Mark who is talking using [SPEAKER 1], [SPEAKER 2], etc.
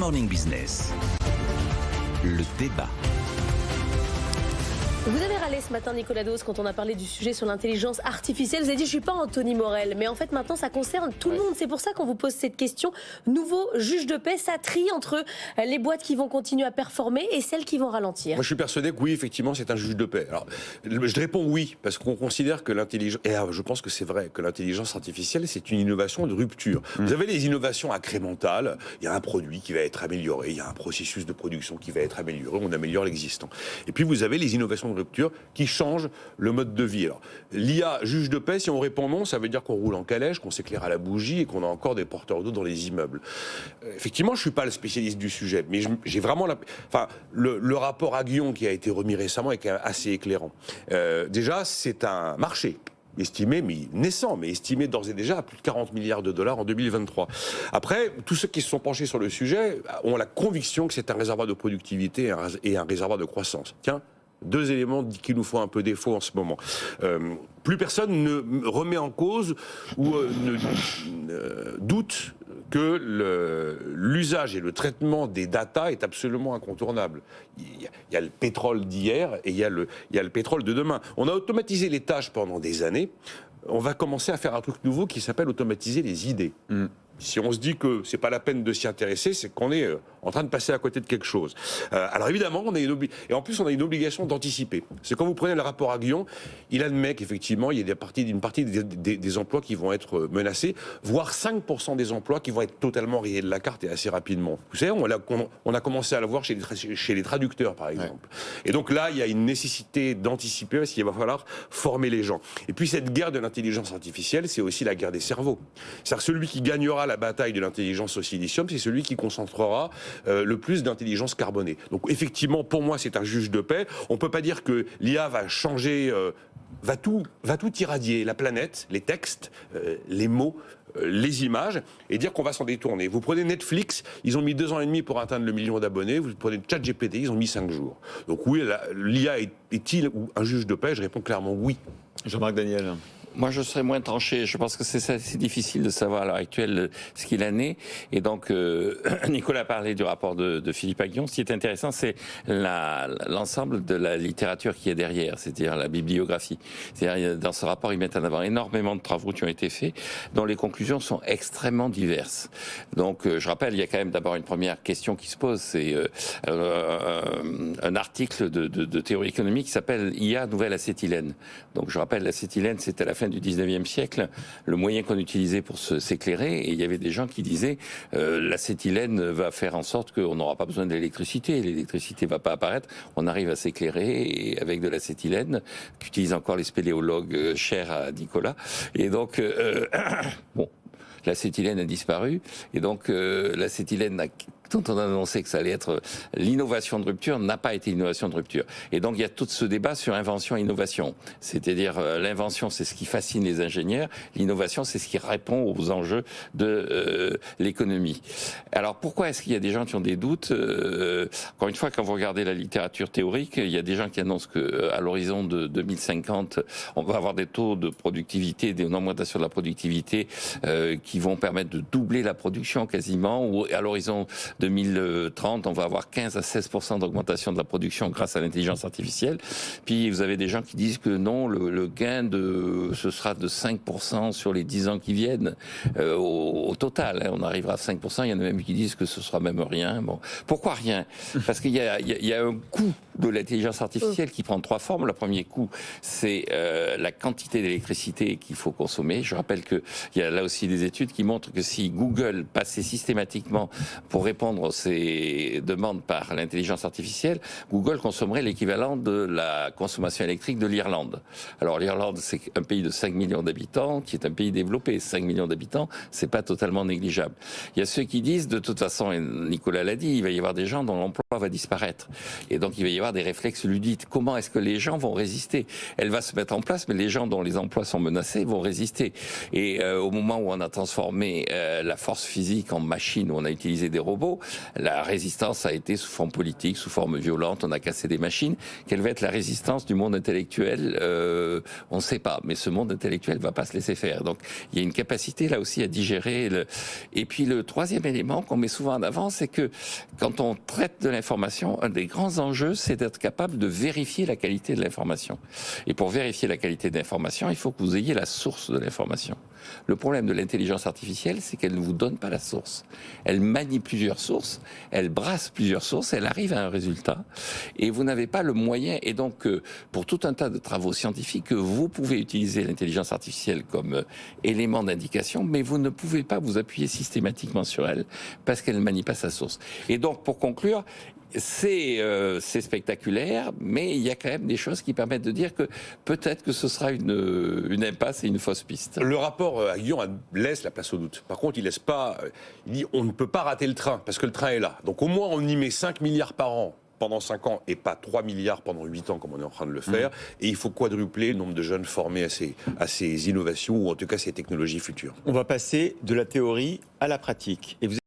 [SPEAKER 1] Morning Business, le débat.
[SPEAKER 2] Vous avez râlé ce matin, Nicolas Dos, quand on a parlé du sujet sur l'intelligence artificielle. Vous avez dit, je ne suis pas Anthony Morel. Mais en fait, maintenant, ça concerne tout le monde. C'est pour ça qu'on vous pose cette question. Nouveau juge de paix, ça trie entre les boîtes qui vont continuer à performer et celles qui vont ralentir.
[SPEAKER 3] Moi, je suis persuadé que oui, effectivement, c'est un juge de paix. Alors, je réponds oui, parce qu'on considère que l'intelligence... Et je pense que c'est vrai, que l'intelligence artificielle, c'est une innovation de rupture. Vous avez les innovations incrémentales. Il y a un produit qui va être amélioré. Il y a un processus de production qui va être amélioré. On améliore l'existant. Et puis, vous avez les innovations de rupture qui changent le mode de vie. Alors, l'IA juge de paix, si on répond non, ça veut dire qu'on roule en calèche, qu'on s'éclaire à la bougie et qu'on a encore des porteurs d'eau dans les immeubles. Effectivement, je ne suis pas le spécialiste du sujet, mais j'ai vraiment... le rapport Aguillon qui a été remis récemment est quand même assez éclairant. Déjà, c'est un marché estimé, mais naissant, mais estimé d'ores et déjà à plus de 40 milliards de dollars en 2023. Après, tous ceux qui se sont penchés sur le sujet ont la conviction que c'est un réservoir de productivité et un réservoir de croissance. Tiens, deux éléments qui nous font un peu défaut en ce moment. Plus personne ne remet en cause ou ne doute que l'usage et le traitement des data est absolument incontournable. Il y a le pétrole d'hier et il y a le pétrole de demain. On a automatisé les tâches pendant des années. On va commencer à faire un truc nouveau qui s'appelle automatiser les idées. Si on se dit que c'est pas la peine de s'y intéresser, c'est qu'on est en train de passer à côté de quelque chose. Alors évidemment, et en plus on a une obligation d'anticiper. C'est quand vous prenez le rapport Aguillon, il admet qu'effectivement il y a une partie des emplois qui vont être menacés, voire 5% des emplois qui vont être totalement rayés de la carte et assez rapidement. Vous savez, on a commencé à le voir chez les traducteurs par exemple. Ouais. Et donc là, il y a une nécessité d'anticiper parce qu'il va falloir former les gens. Et puis cette guerre de l'intelligence artificielle, c'est aussi la guerre des cerveaux. C'est-à-dire celui qui gagnera la bataille de l'intelligence au silicium, c'est celui qui concentrera le plus d'intelligence carbonée. Donc effectivement, pour moi, c'est un juge de paix. On ne peut pas dire que l'IA va changer, va tout irradier, la planète, les textes, les mots, les images, et dire qu'on va s'en détourner. Vous prenez Netflix, ils ont mis 2 ans et demi pour atteindre le million d'abonnés. Vous prenez ChatGPT, ils ont mis 5 jours. Donc oui, l'IA est-il un juge de paix? Je réponds clairement oui.
[SPEAKER 4] Jean-Marc Daniel.
[SPEAKER 5] Moi, je serais moins tranché. Je pense que c'est difficile de savoir à l'heure actuelle ce qu'il en est. Et donc, Nicolas a parlé du rapport de Philippe Aguillon. Ce qui est intéressant, c'est l'ensemble de la littérature qui est derrière, c'est-à-dire la bibliographie. C'est-à-dire, dans ce rapport, ils mettent en avant énormément de travaux qui ont été faits, dont les conclusions sont extrêmement diverses. Donc, je rappelle, il y a quand même d'abord une première question qui se pose. C'est un article de théorie économique qui s'appelle IA nouvelle acétylène. Donc, je rappelle, l'acétylène, c'était à la fin du 19e siècle, le moyen qu'on utilisait pour s'éclairer, et il y avait des gens qui disaient l'acétylène va faire en sorte qu'on n'aura pas besoin d'électricité, l'électricité va pas apparaître, on arrive à s'éclairer avec de l'acétylène, qu'utilisent encore les spéléologues chers à Nicolas, et donc bon, l'acétylène a disparu, et donc l'acétylène dont on a annoncé que ça allait être l'innovation de rupture, n'a pas été l'innovation de rupture. Et donc il y a tout ce débat sur invention et innovation. C'est-à-dire l'invention, c'est ce qui fascine les ingénieurs, l'innovation, c'est ce qui répond aux enjeux de l'économie. Alors pourquoi est-ce qu'il y a des gens qui ont des doutes Encore une fois, quand vous regardez la littérature théorique, il y a des gens qui annoncent qu'à l'horizon de 2050, on va avoir des taux de productivité, une augmentation de la productivité qui vont permettre de doubler la production quasiment, ou à l'horizon 2030, on va avoir 15 à 16% d'augmentation de la production grâce à l'intelligence artificielle. Puis vous avez des gens qui disent que non, le gain ce sera de 5% sur les 10 ans qui viennent au total. Hein, on arrivera à 5%. Il y en a même qui disent que ce sera même rien. Bon, pourquoi rien? Parce qu'il y a un coût de l'intelligence artificielle qui prend 3 formes. Le premier coût, c'est la quantité d'électricité qu'il faut consommer. Je rappelle qu'il y a là aussi des études qui montrent que si Google passait systématiquement pour répondre à ces demandes par l'intelligence artificielle, Google consommerait l'équivalent de la consommation électrique de l'Irlande. Alors l'Irlande, c'est un pays de 5 millions d'habitants, qui est un pays développé. 5 millions d'habitants, c'est pas totalement négligeable. Il y a ceux qui disent, de toute façon, et Nicolas l'a dit, il va y avoir des gens dont l'emploi va disparaître. Et donc il va y avoir avoir des réflexes ludiques. Comment est-ce que les gens vont résister? Elle va se mettre en place, mais les gens dont les emplois sont menacés vont résister. Et au moment où on a transformé la force physique en machine, où on a utilisé des robots, la résistance a été sous forme politique, sous forme violente, on a cassé des machines. Quelle va être la résistance du monde intellectuel? On ne sait pas, mais ce monde intellectuel ne va pas se laisser faire. Donc il y a une capacité là aussi à digérer. Et puis le troisième élément qu'on met souvent en avant, c'est que quand on traite de l'information, un des grands enjeux, c'est d'être capable de vérifier la qualité de l'information. Et pour vérifier la qualité de l'information, il faut que vous ayez la source de l'information. Le problème de l'intelligence artificielle, c'est qu'elle ne vous donne pas la source. Elle manie plusieurs sources, elle brasse plusieurs sources, elle arrive à un résultat, et vous n'avez pas le moyen. Et donc, pour tout un tas de travaux scientifiques, vous pouvez utiliser l'intelligence artificielle comme élément d'indication, mais vous ne pouvez pas vous appuyer systématiquement sur elle, parce qu'elle ne manie pas sa source. Et donc, pour conclure, c'est spectaculaire, mais il y a quand même des choses qui permettent de dire que peut-être que ce sera une impasse et une fausse piste.
[SPEAKER 3] Le rapport à Guillon laisse la place au doute. Par contre, il laisse pas. Il dit on ne peut pas rater le train parce que le train est là. Donc au moins on y met 5 milliards par an pendant 5 ans et pas 3 milliards pendant 8 ans comme on est en train de le faire. Et il faut quadrupler le nombre de jeunes formés à ces innovations ou en tout cas ces technologies futures.
[SPEAKER 4] On va passer de la théorie à la pratique. Et vous